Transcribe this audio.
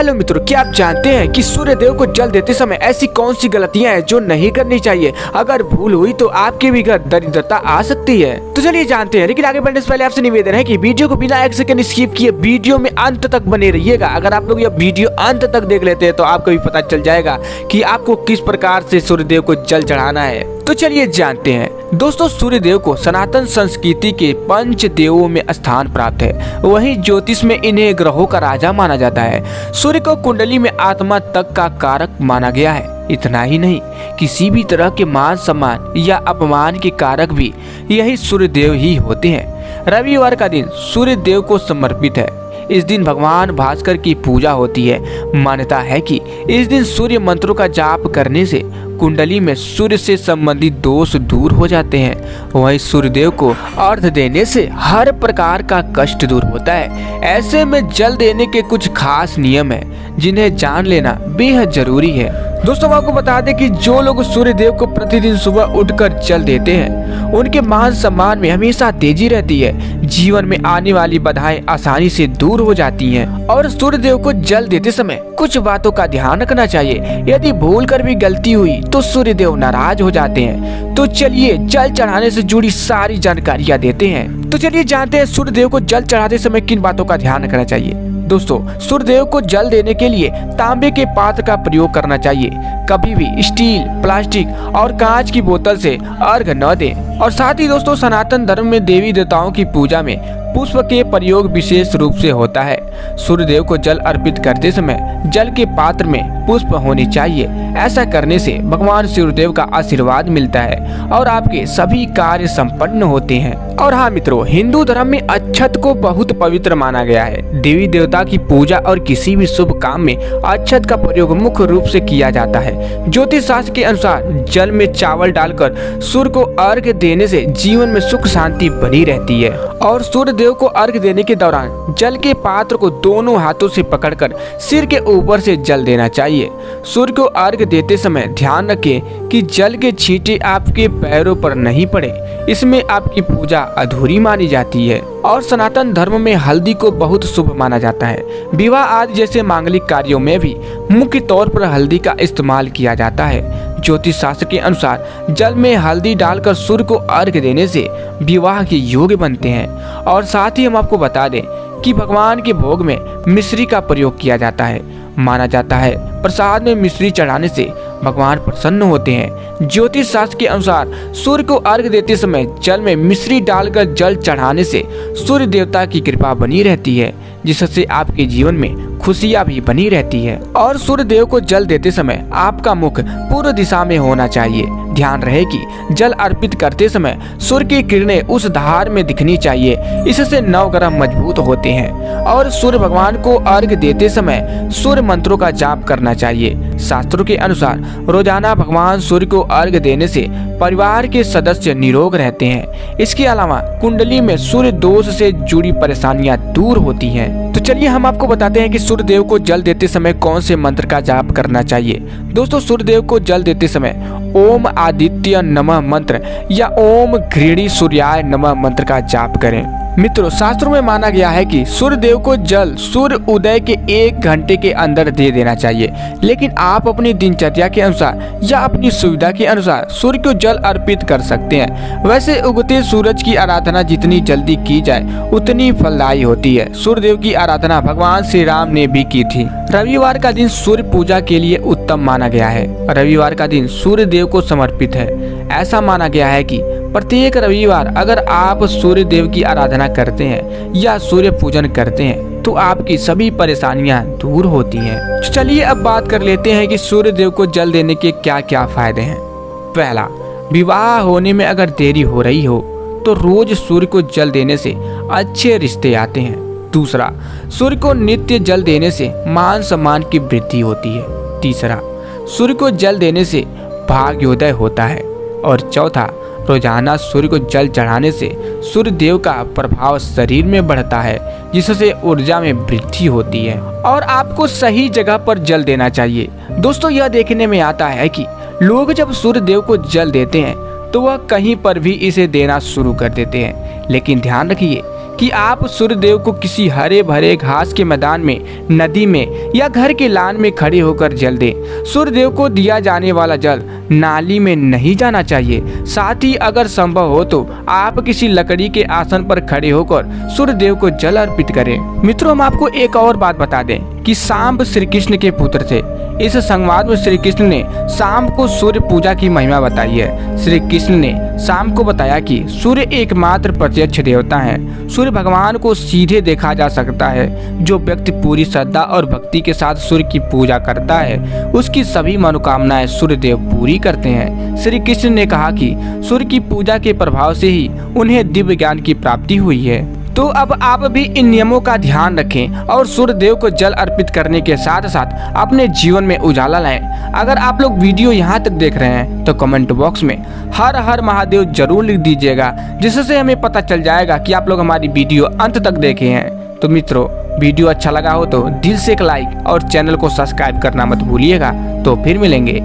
Hello मित्रों, क्या आप जानते हैं कि सूर्य देव को जल देते समय ऐसी कौन सी गलतियां हैं जो नहीं करनी चाहिए? अगर भूल हुई तो आपके भी घर दरिद्रता आ सकती है। तो चलिए जानते हैं, लेकिन आगे बढ़ने से पहले आपसे निवेदन है कि वीडियो को बिना एक सेकंड स्किप किए वीडियो में अंत तक बने रहिएगा। अगर आप लोग यह वीडियो अंत तक देख लेते हैं तो आपको भी पता चल जाएगा कि आपको किस प्रकार से सूर्य देव को जल चढ़ाना है। तो चलिए जानते हैं। दोस्तों, सूर्य देव को सनातन संस्कृति के पंच देवों में स्थान प्राप्त है। वहीं ज्योतिष में इन्हें ग्रहों का राजा माना जाता है। सूर्य को कुंडली में आत्मा तक का कारक माना गया है। इतना ही नहीं, किसी भी तरह के मान सम्मान या अपमान के कारक भी यही सूर्य देव ही होते हैं। रविवार का दिन सूर्य देव को समर्पित है। इस दिन भगवान भास्कर की पूजा होती है। मान्यता है कि इस दिन सूर्य मंत्रों का जाप करने से कुंडली में सूर्य से संबंधित दोष दूर हो जाते हैं। वहीं सूर्यदेव को अर्घ्य देने से हर प्रकार का कष्ट दूर होता है। ऐसे में जल देने के कुछ खास नियम हैं जिन्हें जान लेना बेहद जरूरी है। दोस्तों, आपको बता दें कि जो लोग सूर्य देव को प्रतिदिन सुबह उठकर जल देते हैं उनके मान सम्मान में हमेशा तेजी रहती है। जीवन में आने वाली बाधाएं आसानी से दूर हो जाती हैं। और सूर्य देव को जल देते समय कुछ बातों का ध्यान रखना चाहिए। यदि भूल कर भी गलती हुई तो सूर्य देव नाराज हो जाते हैं। तो चलिए जल चढ़ाने से जुड़ी सारी जानकारियाँ देते हैं। तो चलिए जानते हैं सूर्य देव को जल चढ़ाते समय किन बातों का ध्यान रखना चाहिए। दोस्तों, सूर्यदेव को जल देने के लिए तांबे के पात्र का प्रयोग करना चाहिए। कभी भी स्टील, प्लास्टिक और कांच की बोतल से अर्घ्य न दें। और साथ ही दोस्तों, सनातन धर्म में देवी देवताओं की पूजा में पुष्प के प्रयोग विशेष रूप से होता है। सूर्यदेव को जल अर्पित करते समय जल के पात्र में पुष्प होने चाहिए। ऐसा करने से भगवान सूर्यदेव का आशीर्वाद मिलता है और आपके सभी कार्य संपन्न होते हैं। और हाँ मित्रों, हिंदू धर्म में अक्षत को बहुत पवित्र माना गया है। देवी देवता की पूजा और किसी भी शुभ काम में अक्षत का प्रयोग मुख्य रूप से किया जाता है। ज्योतिष शास्त्र के अनुसार जल में चावल डालकर सूर्य को अर्घ्य देने से जीवन में सुख शांति बनी रहती है। और सूर्य देव को अर्घ्य देने के दौरान जल के पात्र को दोनों हाथों से पकड़कर सिर के ऊपर से जल देना चाहिए। सूर्य को अर्घ्य देते समय ध्यान रखें कि जल के छींटे आपके पैरों पर नहीं पड़े। इसमें आपकी पूजा अधूरी मानी जाती है। और सनातन धर्म में हल्दी को बहुत शुभ माना जाता है। विवाह आदि जैसे मांगलिक कार्यों में भी मुख्य तौर पर हल्दी का इस्तेमाल किया जाता है। ज्योतिष शास्त्र के अनुसार जल में हल्दी डालकर सूर्य को अर्घ्य देने से विवाह के योग्य बनते हैं। और साथ ही हम आपको बता दें कि भगवान के भोग में मिश्री का प्रयोग किया जाता है। माना जाता है प्रसाद में मिश्री चढ़ाने से भगवान प्रसन्न होते हैं। ज्योतिष शास्त्र के अनुसार सूर्य को अर्घ्य देते समय जल में मिश्री डालकर जल चढ़ाने से सूर्य देवता की कृपा बनी रहती है, जिससे आपके जीवन में खुशियां भी बनी रहती है। और सूर्य देव को जल देते समय आपका मुख पूर्व दिशा में होना चाहिए। ध्यान रहे कि जल अर्पित करते समय सूर्य की किरणें उस धार में दिखनी चाहिए। इससे नवग्रह मजबूत होते हैं। और सूर्य भगवान को अर्घ्य देते समय सूर्य मंत्रों का जाप करना चाहिए। शास्त्रों के अनुसार रोजाना भगवान सूर्य को अर्घ्य देने से परिवार के सदस्य निरोग रहते हैं। इसके अलावा कुंडली में सूर्य दोष से जुड़ी परेशानियां दूर होती हैं। तो चलिए हम आपको बताते हैं कि सूर्य देव को जल देते समय कौन से मंत्र का जाप करना चाहिए। दोस्तों, सूर्य देव को जल देते समय ओम आदित्य नमः मंत्र या ओम घृणी सूर्याय नमः मंत्र का जाप करें। मित्रों, शास्त्रों में माना गया है कि सूर्य देव को जल सूर्य उदय के 1 घंटे के अंदर दे देना चाहिए। लेकिन आप अपनी दिनचर्या के अनुसार या अपनी सुविधा के अनुसार सूर्य को जल अर्पित कर सकते हैं। वैसे उगते सूरज की आराधना जितनी जल्दी की जाए उतनी फलदायी होती है। सूर्य देव की आराधना भगवान श्री राम ने भी की थी। रविवार का दिन सूर्य पूजा के लिए उत्तम माना गया है। रविवार का दिन सूर्य देव को समर्पित है। ऐसा माना गया है कि प्रत्येक रविवार अगर आप सूर्य देव की आराधना करते हैं या सूर्य पूजन करते हैं तो आपकी सभी परेशानियां दूर होती हैं। चलिए अब बात कर लेते हैं कि सूर्य देव को जल देने के क्या क्या फायदे हैं। पहला, विवाह होने में अगर देरी हो रही हो तो रोज सूर्य को जल देने से अच्छे रिश्ते आते हैं। दूसरा, सूर्य को नित्य जल देने से मान सम्मान की वृद्धि होती है। तीसरा, सूर्य को जल देने से भाग्योदय होता है। और चौथा, रोजाना सूर्य को जल चढ़ाने से सूर्य देव का प्रभाव शरीर में बढ़ता है, जिससे ऊर्जा में वृद्धि होती है। और आपको सही जगह पर जल देना चाहिए। दोस्तों, यह देखने में आता है कि लोग जब सूर्य देव को जल देते हैं तो वह कहीं पर भी इसे देना शुरू कर देते हैं। लेकिन ध्यान रखिए कि आप सूर्यदेव को किसी हरे भरे घास के मैदान में, नदी में या घर के लान में खड़े होकर जल दें। सूर्यदेव को दिया जाने वाला जल नाली में नहीं जाना चाहिए। साथ ही अगर संभव हो तो आप किसी लकड़ी के आसन पर खड़े होकर सूर्यदेव को जल अर्पित करें। मित्रों, हम आपको एक और बात बता दें कि सांब श्री कृष्ण के पुत्र थे। इस संवाद में श्री कृष्ण ने सांब को सूर्य पूजा की महिमा बताई है। श्री कृष्ण ने सांब को बताया कि सूर्य एकमात्र प्रत्यक्ष देवता है। सूर्य भगवान को सीधे देखा जा सकता है। जो व्यक्ति पूरी श्रद्धा और भक्ति के साथ सूर्य की पूजा करता है, उसकी सभी मनोकामनाएं सूर्यदेव पूरी करते हैं। श्री कृष्ण ने कहा कि सूर्य की पूजा के प्रभाव से ही उन्हें दिव्य ज्ञान की प्राप्ति हुई है। तो अब आप भी इन नियमों का ध्यान रखें और सूर्यदेव को जल अर्पित करने के साथ साथ अपने जीवन में उजाला लाएं। अगर आप लोग वीडियो यहाँ तक देख रहे हैं तो कमेंट बॉक्स में हर हर महादेव जरूर लिख दीजिएगा, जिससे हमें पता चल जाएगा कि आप लोग हमारी वीडियो अंत तक देखे हैं। तो मित्रों, वीडियो अच्छा लगा हो तो दिल से एक लाइक और चैनल को सब्सक्राइब करना मत भूलिएगा। तो फिर मिलेंगे।